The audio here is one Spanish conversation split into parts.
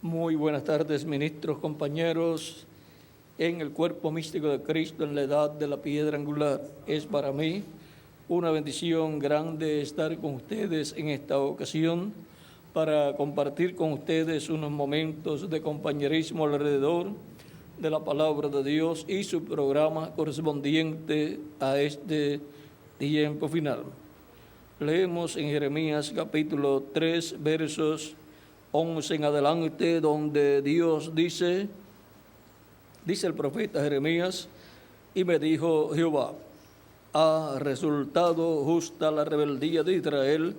Muy buenas tardes, ministros, compañeros. En el cuerpo místico de Cristo, en la edad de la piedra angular, es para mí una bendición grande estar con ustedes en esta ocasión para compartir con ustedes unos momentos de compañerismo alrededor de la palabra de Dios y su programa correspondiente a este tiempo final. Leemos en Jeremías capítulo 3, versos 11 en adelante, donde Dios dice el profeta Jeremías: y me dijo Jehová, ha resultado justa la rebeldía de Israel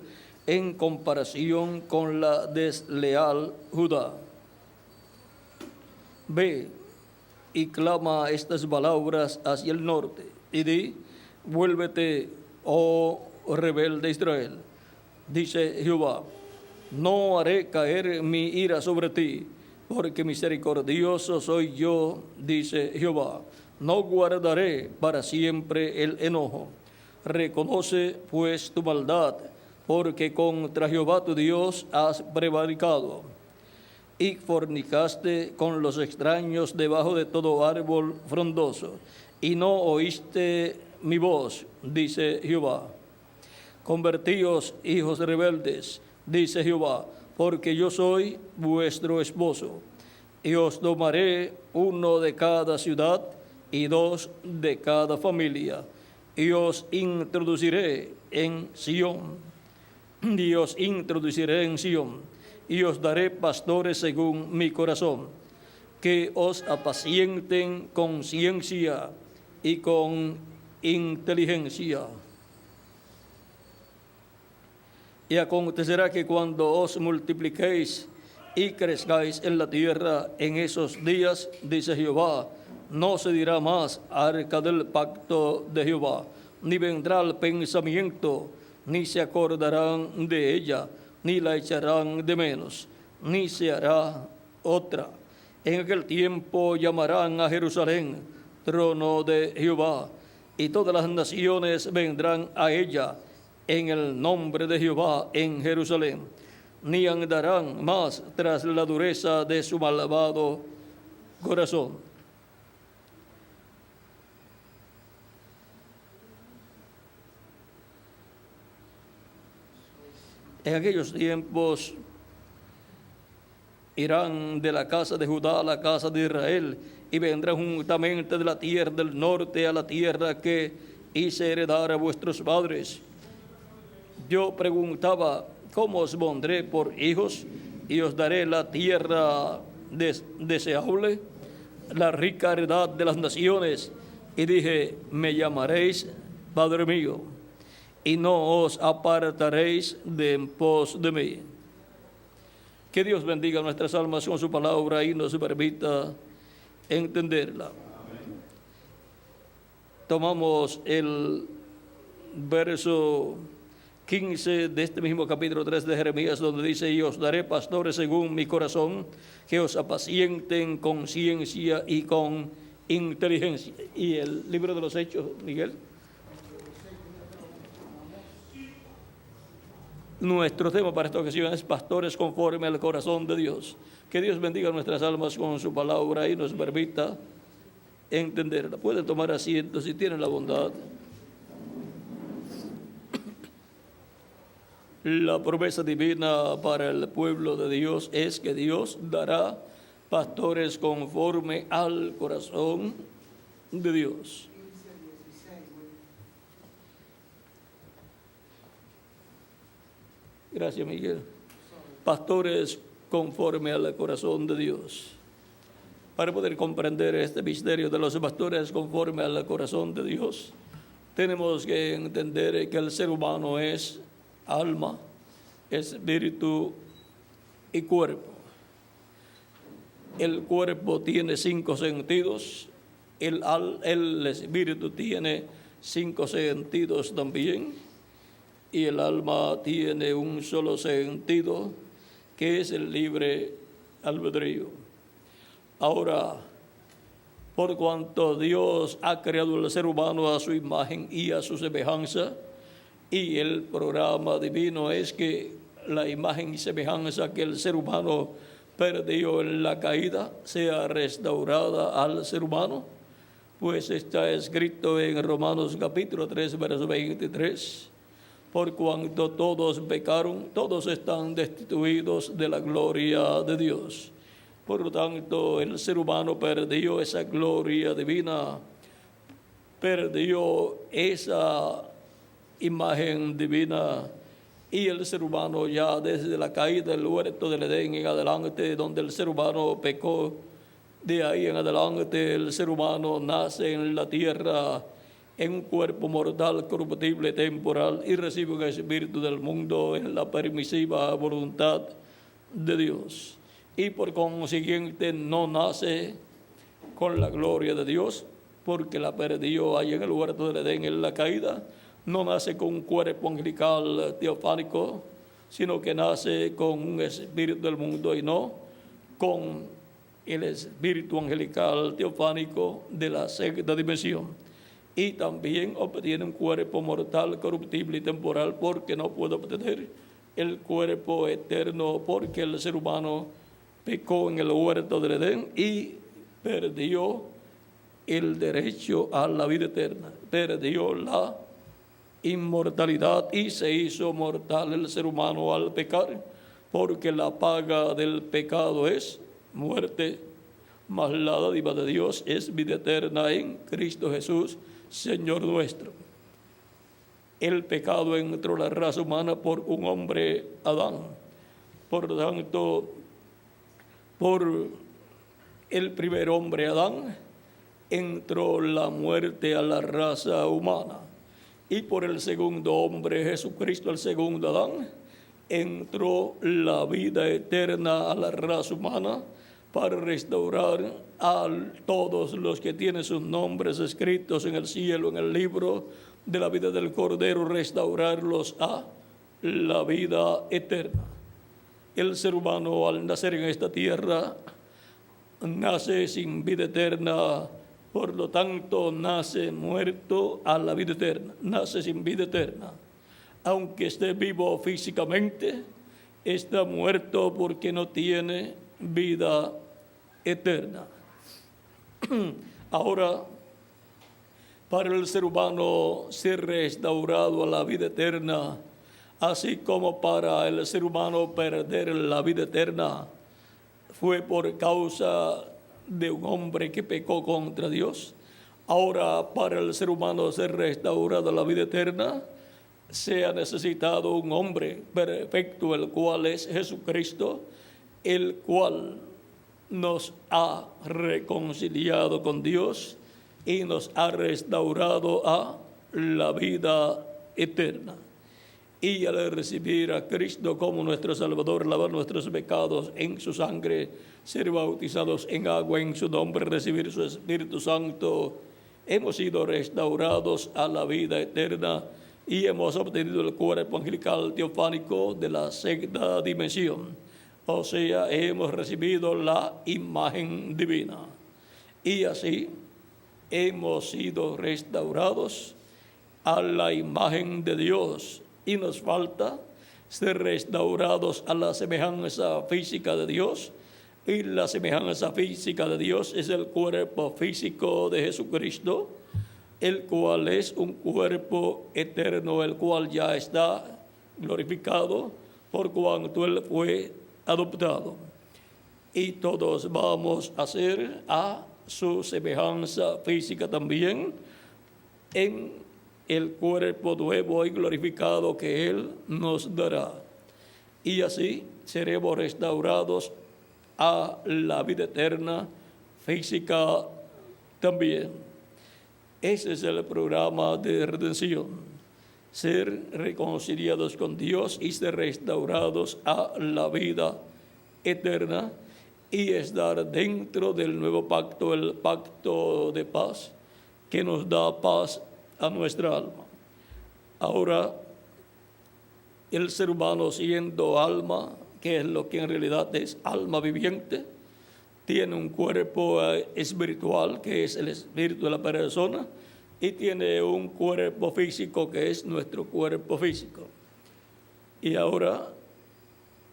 en comparación con la desleal Judá. Ve y clama estas palabras hacia el norte, y di: vuélvete, oh rebelde Israel. Dice Jehová: no haré caer mi ira sobre ti, porque misericordioso soy yo, dice Jehová. No guardaré para siempre el enojo. Reconoce pues tu maldad, porque contra Jehová tu Dios has prevaricado. Y fornicaste con los extraños debajo de todo árbol frondoso, y no oíste mi voz, dice Jehová. Convertíos, hijos rebeldes, dice Jehová, porque yo soy vuestro esposo, y os tomaré uno de cada ciudad y dos de cada familia, y os introduciré en Sión, y os daré pastores según mi corazón, que os apacienten con ciencia y con inteligencia. Y acontecerá que cuando os multipliquéis y crezcáis en la tierra en esos días, dice Jehová, no se dirá más arca del pacto de Jehová, ni vendrá al pensamiento, ni se acordarán de ella, ni la echarán de menos, ni se hará otra. En aquel tiempo llamarán a Jerusalén trono de Jehová, y todas las naciones vendrán a ella en el nombre de Jehová en Jerusalén, ni andarán más tras la dureza de su malvado corazón. En aquellos tiempos irán de la casa de Judá a la casa de Israel, y vendrán juntamente de la tierra del norte a la tierra que hice heredar a vuestros padres. Yo preguntaba: ¿cómo os pondré por hijos y os daré la tierra deseable, la rica heredad de las naciones? Y dije: me llamaréis Padre mío, y no os apartaréis de en pos de mí. Que Dios bendiga nuestras almas con su palabra y nos permita entenderla. Amén. Tomamos el verso 15 de este mismo capítulo 3 de Jeremías, donde dice: y os daré pastores según mi corazón, que os apacienten con ciencia y con inteligencia. Y el libro de los Hechos, Miguel. Nuestro tema para esta ocasión es pastores conforme al corazón de Dios. Que Dios bendiga nuestras almas con su palabra y nos permita entenderla. Pueden tomar asiento si tienen la bondad. La promesa divina para el pueblo de Dios es que Dios dará pastores conforme al corazón de Dios. Gracias, Miguel. Pastores conforme al corazón de Dios. Para poder comprender este misterio de los pastores conforme al corazón de Dios, tenemos que entender que el ser humano es alma, espíritu y cuerpo. El cuerpo tiene 5 sentidos, el espíritu tiene 5 sentidos también, y el alma tiene un solo sentido, que es el libre albedrío. Ahora, por cuanto Dios ha creado al ser humano a su imagen y a su semejanza, y el programa divino es que la imagen y semejanza que el ser humano perdió en la caída sea restaurada al ser humano, pues está escrito en Romanos capítulo 3, verso 23, por cuanto todos pecaron, todos están destituidos de la gloria de Dios. Por lo tanto, el ser humano perdió esa gloria divina, perdió esa imagen divina, y el ser humano ya desde la caída del huerto del Edén en adelante, donde el ser humano pecó, de ahí en adelante el ser humano nace en la tierra en un cuerpo mortal, corruptible, temporal, y recibe un espíritu del mundo en la permisiva voluntad de Dios. Y por consiguiente no nace con la gloria de Dios, porque la perdió ahí en el huerto del Edén en la caída. No nace con un cuerpo angelical teofánico, sino que nace con un espíritu del mundo y no con el espíritu angelical teofánico de la sexta dimensión. Y también obtiene un cuerpo mortal, corruptible y temporal, porque no puede obtener el cuerpo eterno, porque el ser humano pecó en el huerto del Edén y perdió el derecho a la vida eterna, perdió la inmortalidad y se hizo mortal el ser humano al pecar, porque la paga del pecado es muerte, mas la dádiva de Dios es vida eterna en Cristo Jesús, Señor nuestro. El pecado entró en la raza humana por un hombre, Adán. Por lo tanto, por el primer hombre, Adán, entró la muerte a la raza humana. Y por el segundo hombre, Jesucristo, el segundo Adán, entró la vida eterna a la raza humana para restaurar a todos los que tienen sus nombres escritos en el cielo, en el libro de la vida del Cordero, restaurarlos a la vida eterna. El ser humano, al nacer en esta tierra, nace sin vida eterna, por lo tanto nace muerto a la vida eterna, nace sin vida eterna. Aunque esté vivo físicamente, está muerto porque no tiene vida eterna. Ahora, para el ser humano ser restaurado a la vida eterna, así como para el ser humano perder la vida eterna, fue por causa de un hombre que pecó contra Dios. Ahora, para el ser humano ser restaurado a la vida eterna, se ha necesitado un hombre perfecto, el cual es Jesucristo, el cual nos ha reconciliado con Dios y nos ha restaurado a la vida eterna. Y al recibir a Cristo como nuestro Salvador, lavar nuestros pecados en su sangre, ser bautizados en agua en su nombre, recibir su Espíritu Santo, hemos sido restaurados a la vida eterna y hemos obtenido el cuerpo angelical teofánico de la sexta dimensión. O sea, hemos recibido la imagen divina. Y así hemos sido restaurados a la imagen de Dios. Y nos falta ser restaurados a la semejanza física de Dios. Y la semejanza física de Dios es el cuerpo físico de Jesucristo, el cual es un cuerpo eterno, el cual ya está glorificado por cuanto Él fue adoptado. Y todos vamos a ser a su semejanza física también en el cuerpo nuevo y glorificado que Él nos dará. Y así seremos restaurados a la vida eterna física también. Ese es el programa de redención, ser reconciliados con Dios y ser restaurados a la vida eterna y estar dentro del nuevo pacto, el pacto de paz que nos da paz a nuestra alma. Ahora, el ser humano siendo alma, que es lo que en realidad es alma viviente, tiene un cuerpo espiritual, que es el espíritu de la persona, y tiene un cuerpo físico, que es nuestro cuerpo físico. Y ahora,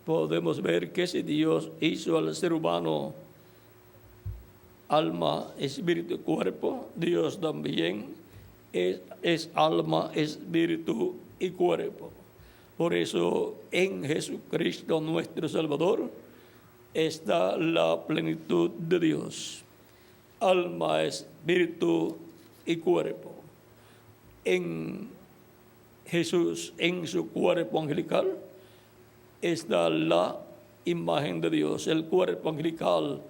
podemos ver que si Dios hizo al ser humano alma, espíritu y cuerpo, Dios también es alma, espíritu y cuerpo. Por eso en Jesucristo nuestro Salvador está la plenitud de Dios, alma, espíritu y cuerpo. En Jesús, en su cuerpo angelical, está la imagen de Dios. El cuerpo angelical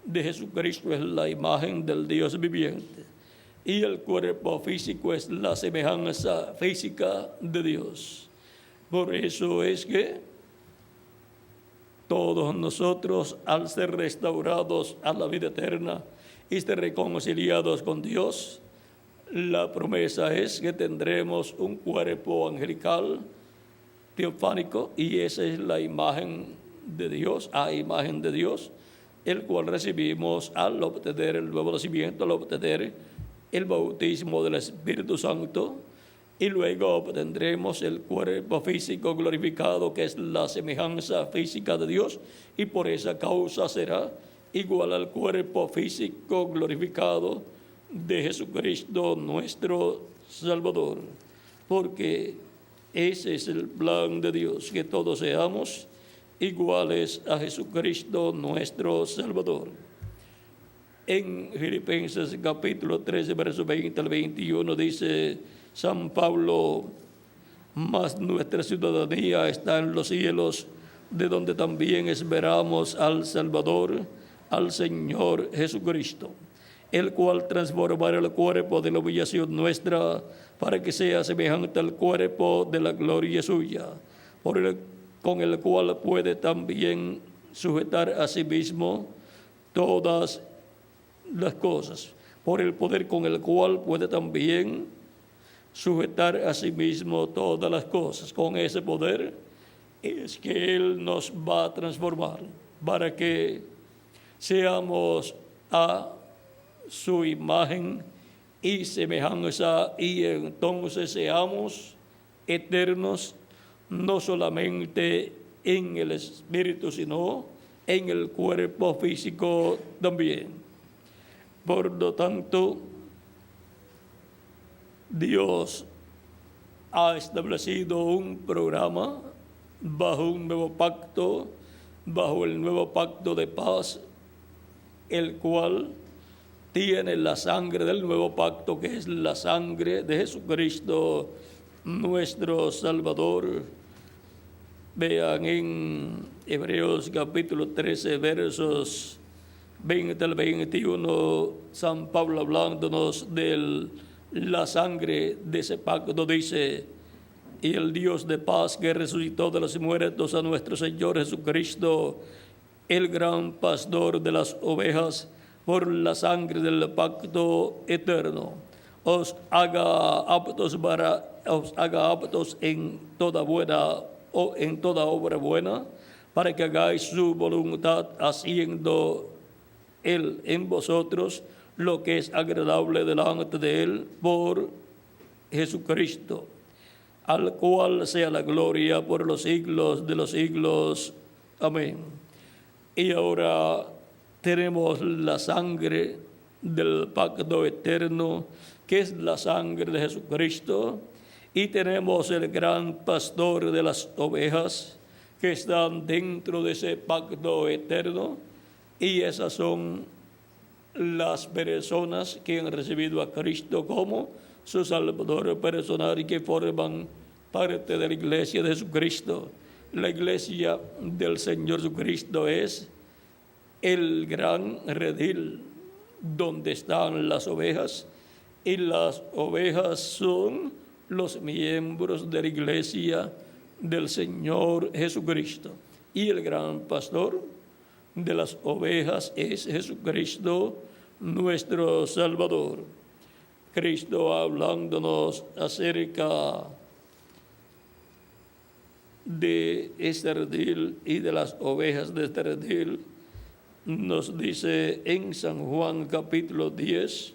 de Jesucristo es la imagen del Dios viviente. Y el cuerpo físico es la semejanza física de Dios. Por eso es que todos nosotros, al ser restaurados a la vida eterna y ser reconciliados con Dios, la promesa es que tendremos un cuerpo angelical teofánico, y esa es la imagen de Dios, a imagen de Dios, el cual recibimos al obtener el nuevo nacimiento, al obtener el bautismo del Espíritu Santo, y luego obtendremos el cuerpo físico glorificado, que es la semejanza física de Dios, y por esa causa será igual al cuerpo físico glorificado de Jesucristo nuestro Salvador, porque ese es el plan de Dios, que todos seamos iguales a Jesucristo nuestro Salvador. En Filipenses capítulo 13, verso 20 al 21 dice San Pablo: mas nuestra ciudadanía está en los cielos, de donde también esperamos al Salvador, al Señor Jesucristo, el cual transformará el cuerpo de la humillación nuestra para que sea semejante al cuerpo de la gloria suya, con el cual puede también sujetar a sí mismo todas las cosas, por el poder con el cual puede también sujetar a sí mismo todas las cosas. Con ese poder es que Él nos va a transformar para que seamos a su imagen y semejanza, y entonces seamos eternos, no solamente en el espíritu, sino en el cuerpo físico también. Por lo tanto, Dios ha establecido un programa bajo un nuevo pacto, bajo el nuevo pacto de paz, el cual tiene la sangre del nuevo pacto, que es la sangre de Jesucristo nuestro Salvador. Vean en Hebreos capítulo 13, versos 20 al 21, San Pablo hablándonos de la sangre de ese pacto dice: y el Dios de paz, que resucitó de los muertos a nuestro Señor Jesucristo, el gran pastor de las ovejas, por la sangre del pacto eterno, os haga aptos en toda obra buena, para que hagáis su voluntad, haciendo Él en vosotros lo que es agradable delante de Él, por Jesucristo, al cual sea la gloria por los siglos de los siglos. Amén. Y ahora tenemos la sangre del pacto eterno, que es la sangre de Jesucristo, y tenemos el gran pastor de las ovejas, que están dentro de ese pacto eterno, y esas son las personas que han recibido a Cristo como su Salvador personal y que forman parte de la iglesia de Jesucristo. La iglesia del Señor Jesucristo es el gran redil donde están las ovejas, y las ovejas son los miembros de la iglesia del Señor Jesucristo. Y el gran pastor de las ovejas es Jesucristo nuestro Salvador. Cristo, hablándonos acerca de este redil y de las ovejas de este redil, nos dice en San Juan capítulo 10,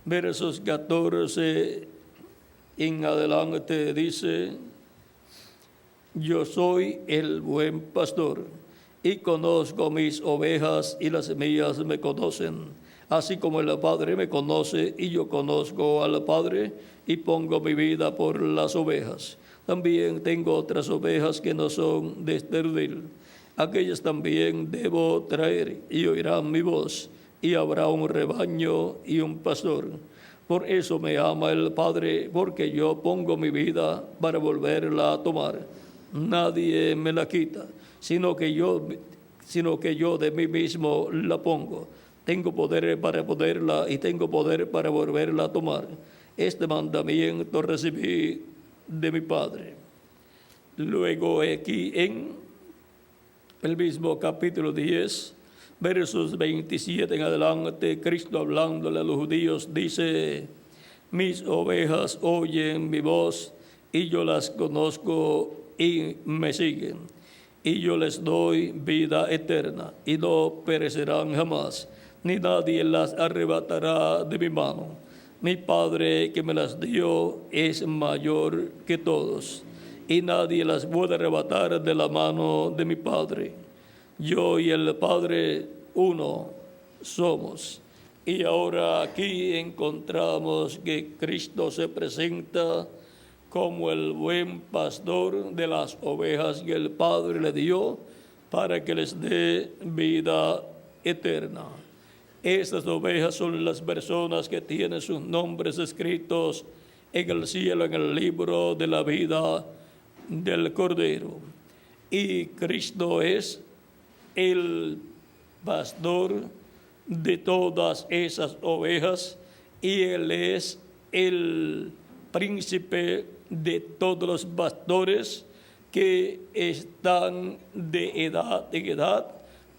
versos 14 en adelante, dice: Yo soy el buen pastor y conozco mis ovejas y las mías me conocen, así como el Padre me conoce y yo conozco al Padre y pongo mi vida por las ovejas. También tengo otras ovejas que no son de este redil. Aquellas también debo traer y oirán mi voz, y habrá un rebaño y un pastor. Por eso me ama el Padre, porque yo pongo mi vida para volverla a tomar. Nadie me la quita, sino que yo de mí mismo la pongo. Tengo poder para ponerla y tengo poder para volverla a tomar. Este mandamiento recibí de mi Padre. Luego aquí en el mismo capítulo 10, versos 27 en adelante, Cristo hablándole a los judíos dice: mis ovejas oyen mi voz y yo las conozco y me siguen. Y yo les doy vida eterna y no perecerán jamás, ni nadie las arrebatará de mi mano. Mi Padre que me las dio es mayor que todos, y nadie las puede arrebatar de la mano de mi Padre. Yo y el Padre uno somos. Y ahora aquí encontramos que Cristo se presenta como el buen pastor de las ovejas que el Padre le dio para que les dé vida eterna. Estas ovejas son las personas que tienen sus nombres escritos en el cielo, en el libro de la vida del Cordero. Y Cristo es el pastor de todas esas ovejas y Él es el príncipe de todos los pastores que están de edad en edad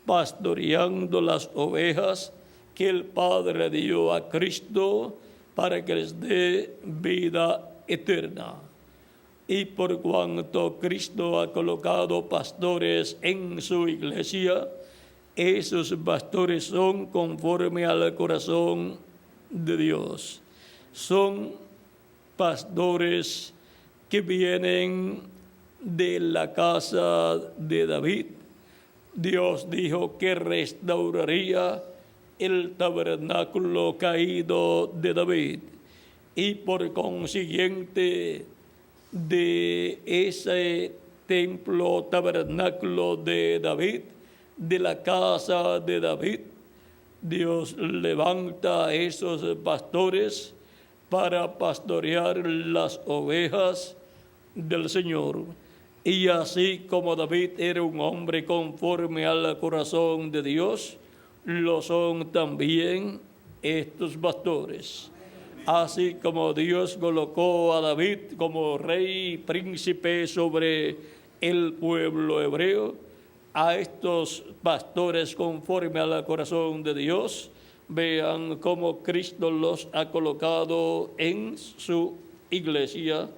pastoreando las ovejas que el Padre dio a Cristo para que les dé vida eterna. Y por cuanto Cristo ha colocado pastores en su iglesia, esos pastores son conforme al corazón de Dios. Son pastores que vienen de la casa de David. Dios dijo que restauraría el tabernáculo caído de David. Y por consiguiente, de ese templo tabernáculo de David, de la casa de David, Dios levanta a esos pastores para pastorear las ovejas del Señor. Y así como David era un hombre conforme al corazón de Dios, lo son también estos pastores. Así como Dios colocó a David como rey y príncipe sobre el pueblo hebreo, a estos pastores conforme al corazón de Dios, vean cómo Cristo los ha colocado en su iglesia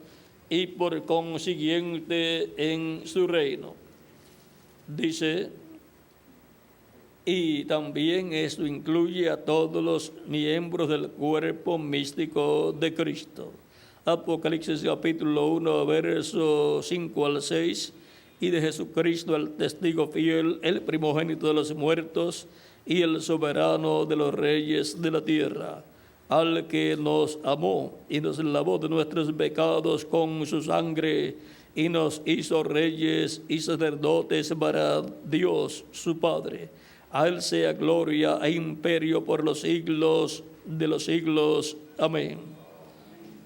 y por consiguiente en su reino. Dice, y también esto incluye a todos los miembros del cuerpo místico de Cristo. Apocalipsis capítulo 1, verso 5 al 6, y de Jesucristo el testigo fiel, el primogénito de los muertos y el soberano de los reyes de la tierra, al que nos amó y nos lavó de nuestros pecados con su sangre y nos hizo reyes y sacerdotes para Dios su Padre. A Él sea gloria e imperio por los siglos de los siglos. Amén.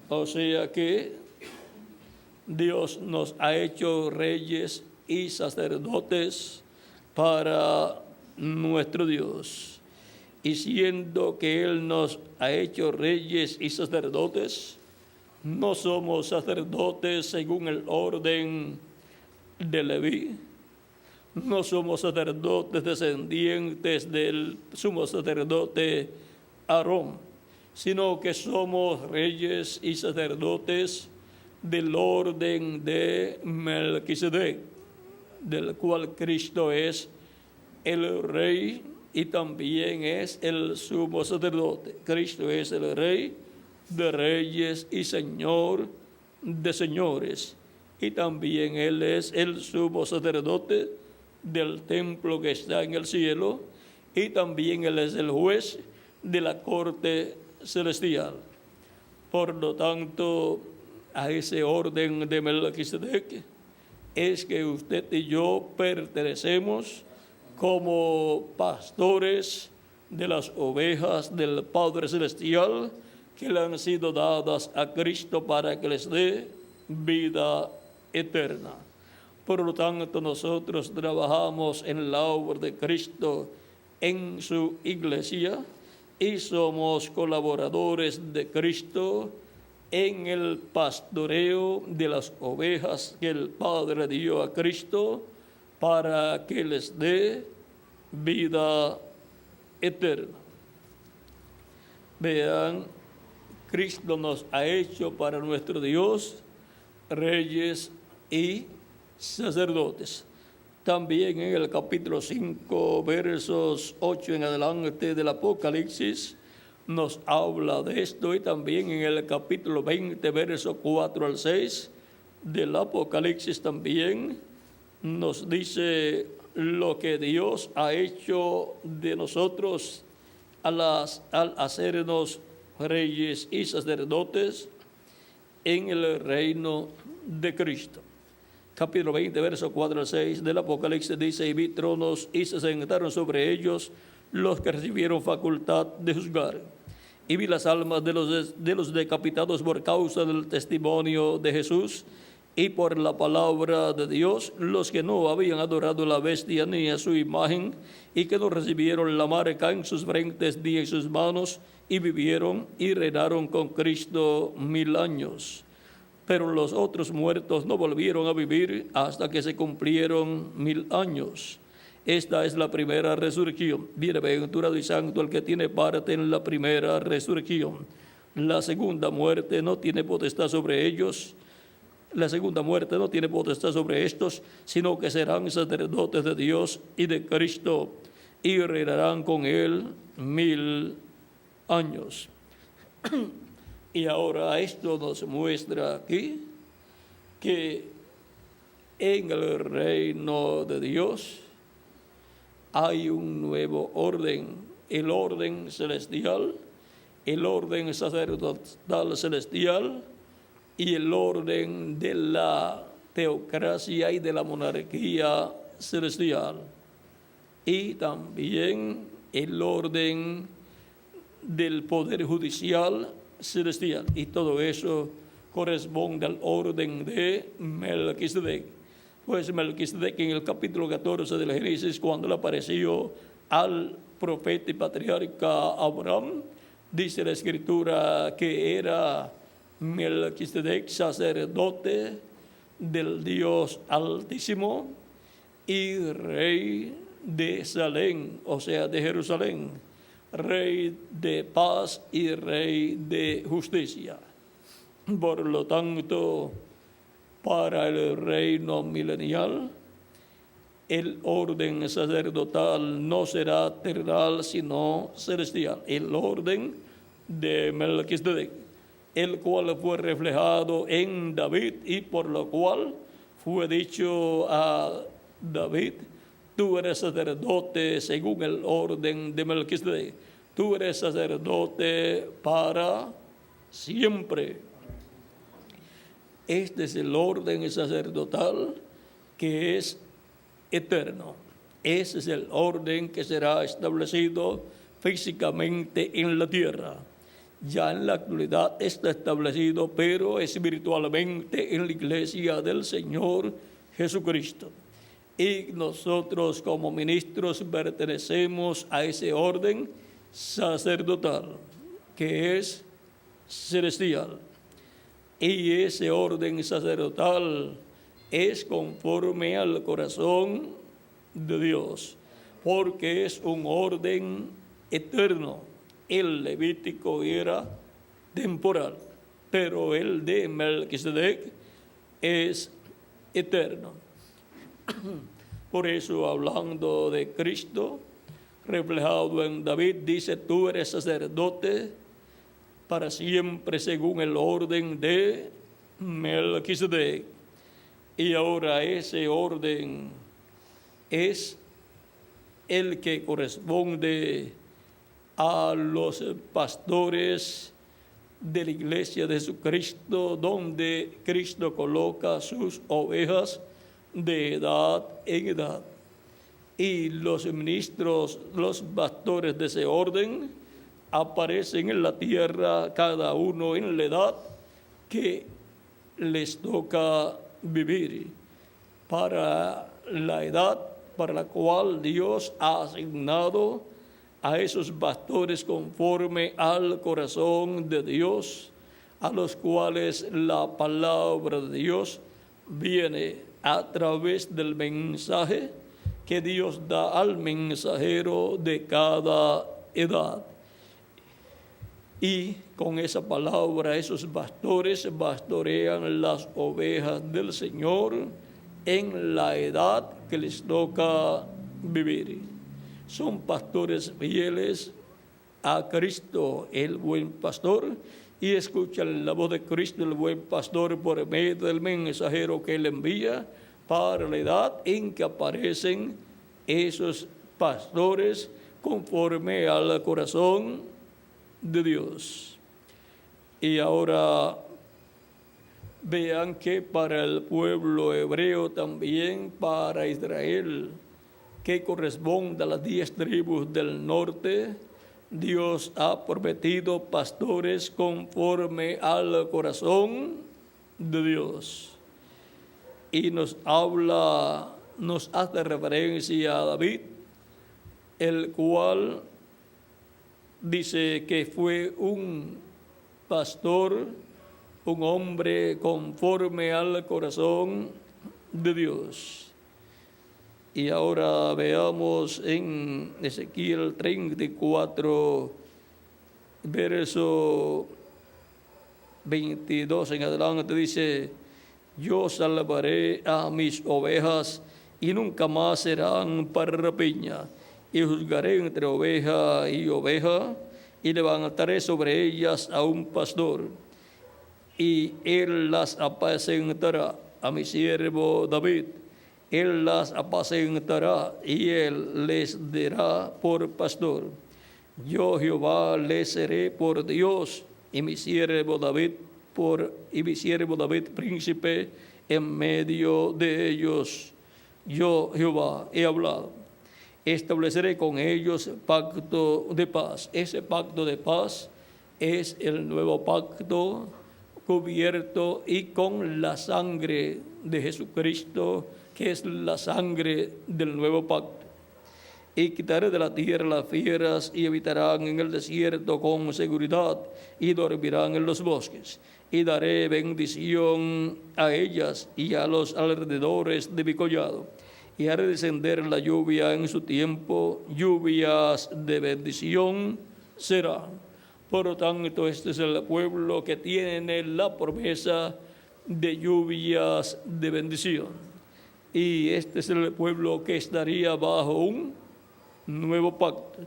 O sea que Dios nos ha hecho reyes y sacerdotes para nuestro Dios. Y siendo que Él nos ha hecho reyes y sacerdotes, no somos sacerdotes según el orden de Leví, no somos sacerdotes descendientes del sumo sacerdote Aarón, sino que somos reyes y sacerdotes del orden de Melquisedec, del cual Cristo es el rey y también es el sumo sacerdote. Cristo es el rey de reyes y señor de señores. y también Él es el sumo sacerdote del templo que está en el cielo, y también Él es el juez de la corte celestial. Por lo tanto, a ese orden de Melquisedec es que usted y yo pertenecemos como pastores de las ovejas del Padre Celestial, que le han sido dadas a Cristo para que les dé vida eterna. Por lo tanto, nosotros trabajamos en la obra de Cristo en su iglesia y somos colaboradores de Cristo en el pastoreo de las ovejas que el Padre dio a Cristo para que les dé vida eterna. Vean, Cristo nos ha hecho para nuestro Dios reyes y sacerdotes. También en el capítulo 5, versos 8 en adelante del Apocalipsis, nos habla de esto, y también en el capítulo 20, versos 4 al 6 del Apocalipsis también nos dice lo que Dios ha hecho de nosotros al hacernos reyes y sacerdotes en el reino de Cristo. Capítulo 20, versos 4 al 6 del Apocalipsis dice: y vi tronos y se sentaron sobre ellos los que recibieron facultad de juzgar. Y vi las almas de los decapitados por causa del testimonio de Jesús y por la palabra de Dios, los que no habían adorado a la bestia ni a su imagen, y que no recibieron la marca en sus frentes ni en sus manos, y vivieron y reinaron con Cristo 1000 años. Pero los otros muertos no volvieron a vivir hasta que se cumplieron 1000 años. Esta es la primera resurrección. Bienaventurado y santo el que tiene parte en la primera resurrección. La segunda muerte no tiene potestad sobre ellos. La segunda muerte no tiene potestad sobre estos, sino que serán sacerdotes de Dios y de Cristo, y reinarán con Él 1000 años. Y ahora esto nos muestra aquí que en el reino de Dios hay un nuevo orden, el orden celestial, el orden sacerdotal celestial y el orden de la teocracia y de la monarquía celestial, y también el orden del poder judicial celestial, y todo eso corresponde al orden de Melquisedec. Pues Melquisedec, en el capítulo 14 del Génesis, cuando le apareció al profeta y patriarca Abraham, dice la Escritura que era Melquisedec sacerdote del Dios Altísimo y rey de Salem, o sea, de Jerusalén, rey de paz y rey de justicia. Por lo tanto, para el reino milenial, el orden sacerdotal no será terrenal, sino celestial. El orden de Melquisedec, el cual fue reflejado en David, y por lo cual fue dicho a David: tú eres sacerdote según el orden de Melquisedec. Tú eres sacerdote para siempre. Este es el orden sacerdotal que es eterno. Ese es el orden que será establecido físicamente en la tierra. Ya en la actualidad está establecido, pero espiritualmente en la iglesia del Señor Jesucristo. Y nosotros como ministros pertenecemos a ese orden sacerdotal que es celestial. Y ese orden sacerdotal es conforme al corazón de Dios, porque es un orden eterno. El levítico era temporal, pero el de Melquisedec es eterno. Por eso, hablando de Cristo, reflejado en David, dice: tú eres sacerdote para siempre según el orden de Melquisedec. Y ahora ese orden es el que corresponde a los pastores de la Iglesia de Jesucristo, donde Cristo coloca sus ovejas de edad en edad. Y los ministros, los pastores de ese orden, aparecen en la tierra, cada uno en la edad que les toca vivir, para la edad para la cual Dios ha asignado a esos pastores conforme al corazón de Dios, a los cuales la palabra de Dios viene a través del mensaje que Dios da al mensajero de cada edad. Y con esa palabra esos pastores pastorean las ovejas del Señor en la edad que les toca vivir. Son pastores fieles a Cristo, el buen pastor, y escuchan la voz de Cristo, el buen pastor, por medio del mensajero que él envía para la edad en que aparecen esos pastores conforme al corazón de Dios. Y ahora vean que para el pueblo hebreo, también para Israel, que corresponde a las 10 tribus del norte, Dios ha prometido pastores conforme al corazón de Dios. Y nos hace referencia a David, el cual dice que fue un pastor, un hombre conforme al corazón de Dios. Y ahora veamos en Ezequiel 34, verso 22 en adelante, dice: yo salvaré a mis ovejas y nunca más serán para rapiña, y juzgaré entre oveja y oveja, y levantaré sobre ellas a un pastor, y él las apacentará. A mi siervo David, él las apacentará, y él les dará por pastor. Yo Jehová les seré por Dios, y mi siervo David príncipe en medio de ellos. Yo Jehová he hablado. Estableceré con ellos pacto de paz. Ese pacto de paz es el nuevo pacto cubierto y con la sangre de Jesucristo, que es la sangre del nuevo pacto. Y quitaré de la tierra las fieras, y habitarán en el desierto con seguridad, y dormirán en los bosques. Y daré bendición a ellas y a los alrededores de mi collado. Y haré descender la lluvia en su tiempo, lluvias de bendición serán. Por lo tanto, este es el pueblo que tiene la promesa de lluvias de bendición. Y este es el pueblo que estaría bajo un nuevo pacto.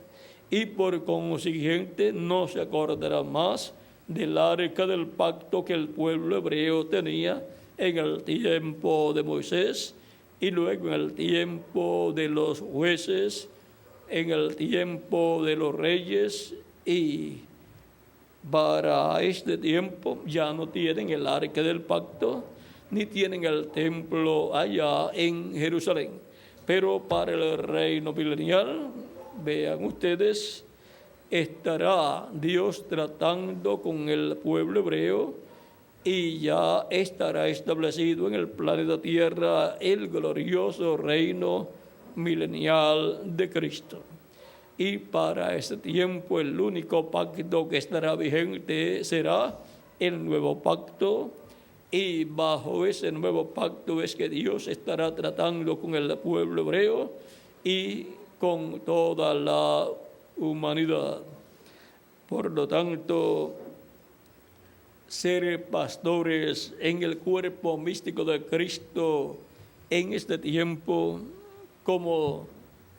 Y por consiguiente no se acordará más del arca del pacto que el pueblo hebreo tenía en el tiempo de Moisés, y luego en el tiempo de los jueces, en el tiempo de los reyes, y para este tiempo ya no tienen el arca del pacto, ni tienen el templo allá en Jerusalén. Pero para el reino milenial, vean ustedes, estará Dios tratando con el pueblo hebreo, y ya estará establecido en el planeta Tierra el glorioso reino milenial de Cristo. Y para ese tiempo el único pacto que estará vigente será el nuevo pacto, y bajo ese nuevo pacto es que Dios estará tratando con el pueblo hebreo y con toda la humanidad. Por lo tanto, ser pastores en el cuerpo místico de Cristo en este tiempo, como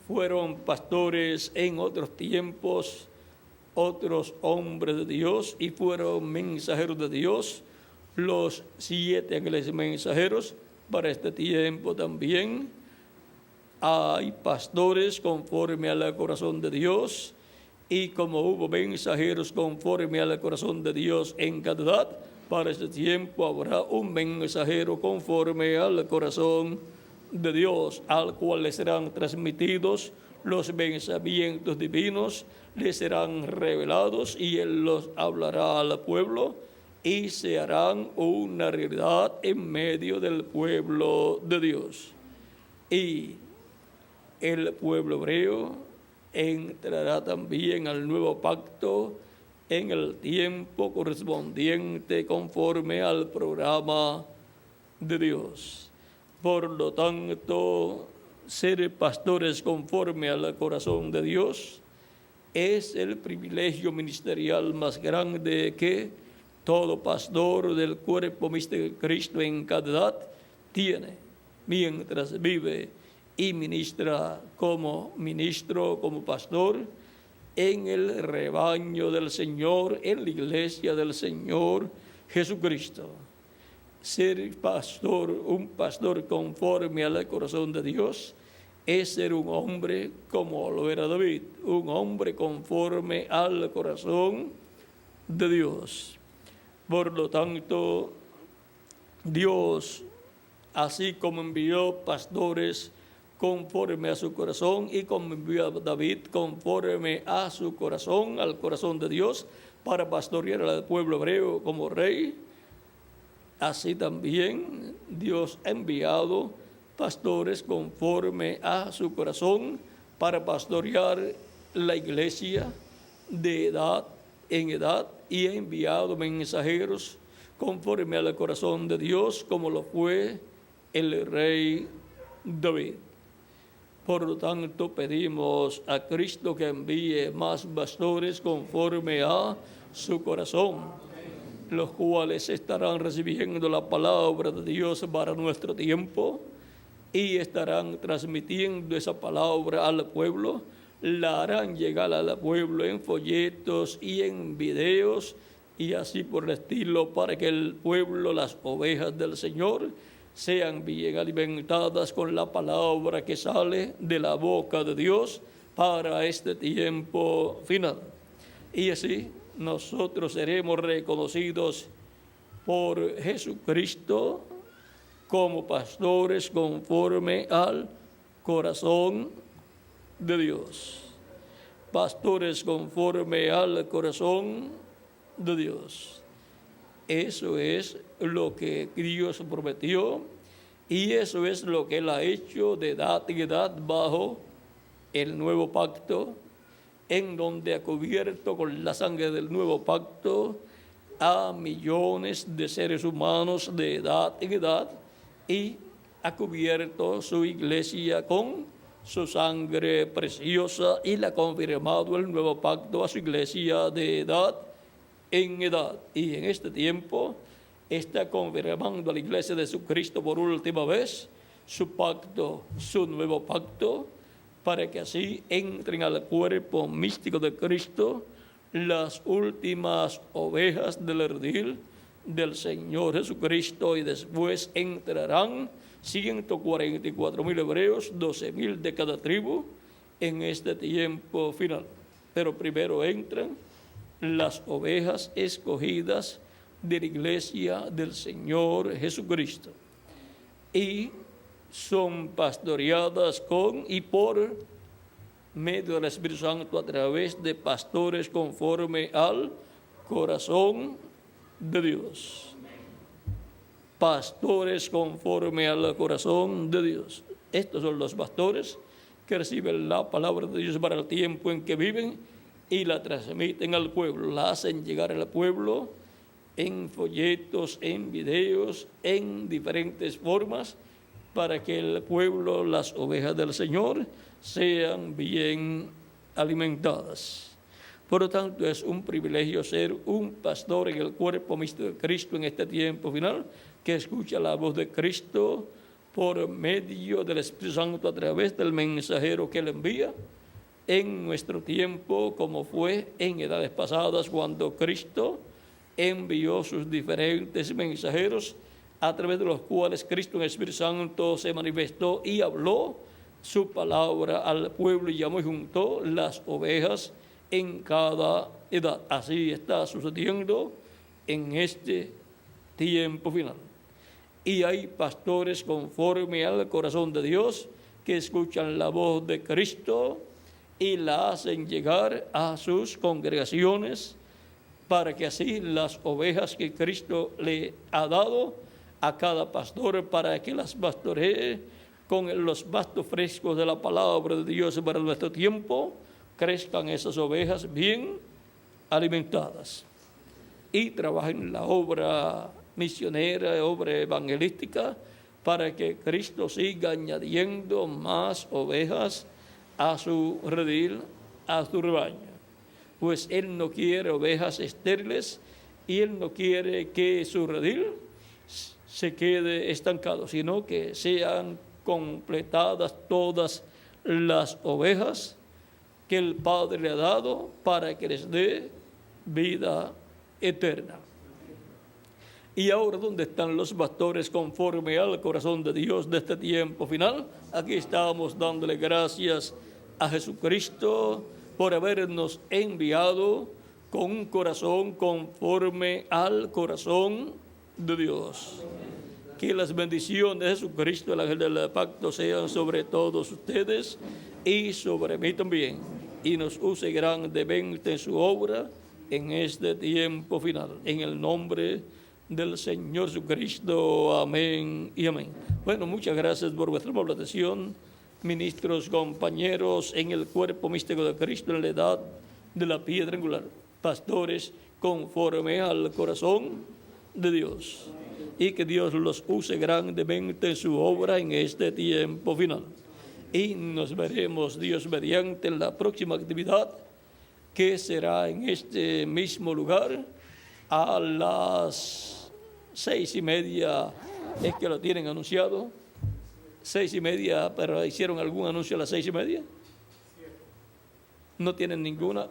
fueron pastores en otros tiempos otros hombres de Dios y fueron mensajeros de Dios, los 7 ángeles mensajeros, para este tiempo también hay pastores conforme al corazón de Dios, y como hubo mensajeros conforme al corazón de Dios en cada edad, para este tiempo habrá un mensajero conforme al corazón de Dios, al cual le serán transmitidos los pensamientos divinos, le serán revelados y él los hablará al pueblo y se harán una realidad en medio del pueblo de Dios. Y el pueblo hebreo entrará también al nuevo pacto en el tiempo correspondiente conforme al programa de Dios. Por lo tanto, ser pastores conforme al corazón de Dios es el privilegio ministerial más grande que todo pastor del cuerpo místico de Cristo en cada edad tiene, mientras vive y ministra como ministro, como pastor, en el rebaño del Señor, en la iglesia del Señor Jesucristo. Ser pastor, un pastor conforme al corazón de Dios, es ser un hombre como lo era David, un hombre conforme al corazón de Dios. Por lo tanto, Dios, así como envió pastores conforme a su corazón y como envió a David conforme a su corazón, al corazón de Dios, para pastorear al pueblo hebreo como rey, así también Dios ha enviado pastores conforme a su corazón para pastorear la iglesia de edad en edad, y ha enviado mensajeros conforme al corazón de Dios, como lo fue el rey David. Por lo tanto, pedimos a Cristo que envíe más pastores conforme a su corazón, los cuales estarán recibiendo la palabra de Dios para nuestro tiempo y estarán transmitiendo esa palabra al pueblo, la harán llegar al pueblo en folletos y en videos y así por el estilo, para que el pueblo, las ovejas del Señor, sean bien alimentadas con la palabra que sale de la boca de Dios para este tiempo final. Y así nosotros seremos reconocidos por Jesucristo como pastores conforme al corazón de Dios. Pastores conforme al corazón de Dios. Eso es lo que Dios prometió y eso es lo que Él ha hecho de edad en edad bajo el nuevo pacto, en donde ha cubierto con la sangre del nuevo pacto a millones de seres humanos de edad en edad, y ha cubierto su iglesia con su sangre preciosa y le ha confirmado el nuevo pacto a su iglesia de edad en edad. Y en este tiempo está confirmando a la iglesia de Jesucristo por última vez su pacto, su nuevo pacto, para que así entren al cuerpo místico de Cristo las últimas ovejas del redil del Señor Jesucristo, y después entrarán 144,000 hebreos, 12,000 de cada tribu, en este tiempo final. Pero primero entran las ovejas escogidas de la iglesia del Señor Jesucristo, y son pastoreadas con y por medio del Espíritu Santo a través de pastores conforme al corazón de Dios. Pastores conforme al corazón de Dios. Estos son los pastores que reciben la palabra de Dios para el tiempo en que viven y la transmiten al pueblo, la hacen llegar al pueblo en folletos, en videos, en diferentes formas, para que el pueblo, las ovejas del Señor, sean bien alimentadas. Por lo tanto, es un privilegio ser un pastor en el cuerpo místico de Cristo en este tiempo final, que escucha la voz de Cristo por medio del Espíritu Santo a través del mensajero que Él envía en nuestro tiempo, como fue en edades pasadas cuando Cristo envió sus diferentes mensajeros a través de los cuales Cristo en el Espíritu Santo se manifestó y habló su palabra al pueblo y llamó y juntó las ovejas en cada edad. Así está sucediendo en este tiempo final. Y hay pastores conforme al corazón de Dios que escuchan la voz de Cristo y la hacen llegar a sus congregaciones para que así las ovejas que Cristo le ha dado a cada pastor para que las pastoree con los pastos frescos de la palabra de Dios para nuestro tiempo, crezcan esas ovejas bien alimentadas y trabajen la obra misionera, obra evangelística, para que Cristo siga añadiendo más ovejas a su redil, a su rebaño. Pues Él no quiere ovejas estériles y Él no quiere que su redil se quede estancado, sino que sean completadas todas las ovejas que el Padre le ha dado para que les dé vida eterna. Y ahora, ¿dónde están los pastores conforme al corazón de Dios de este tiempo final? Aquí estamos dándole gracias a Jesucristo por habernos enviado con un corazón conforme al corazón de Dios. Que las bendiciones de Jesucristo, el ángel del pacto, sean sobre todos ustedes y sobre mí también, y nos use grandemente en su obra en este tiempo final. En el nombre del Señor Jesucristo, amén y amén. Bueno, muchas gracias por vuestra amable atención, ministros, compañeros en el cuerpo místico de Cristo en la edad de la piedra angular, pastores conforme al corazón de Dios, y que Dios los use grandemente en su obra en este tiempo final. Y nos veremos, Dios mediante, en la próxima actividad, que será en este mismo lugar a las 6:30, es que lo tienen anunciado, 6:30, pero hicieron algún anuncio a las 6:30. No tienen ninguna.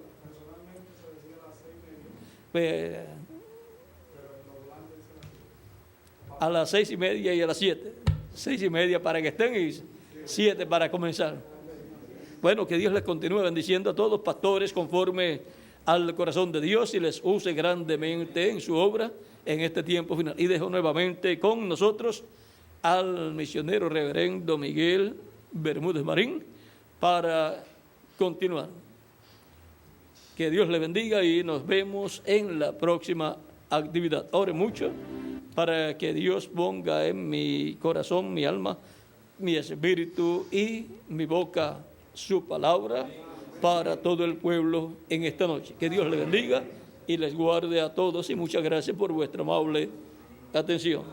A las 6:30 y a las 7. 6:30 para que estén y 7 para comenzar. Bueno, que Dios les continúe bendiciendo a todos, pastores, conforme al corazón de Dios, y les use grandemente en su obra en este tiempo final. Y dejo nuevamente con nosotros al misionero reverendo Miguel Bermúdez Marín para continuar. Que Dios le bendiga y nos vemos en la próxima actividad. Ore mucho para que Dios ponga en mi corazón, mi alma, mi espíritu y mi boca su palabra para todo el pueblo en esta noche. Que Dios le bendiga y les guarde a todos, y muchas gracias por vuestra amable atención.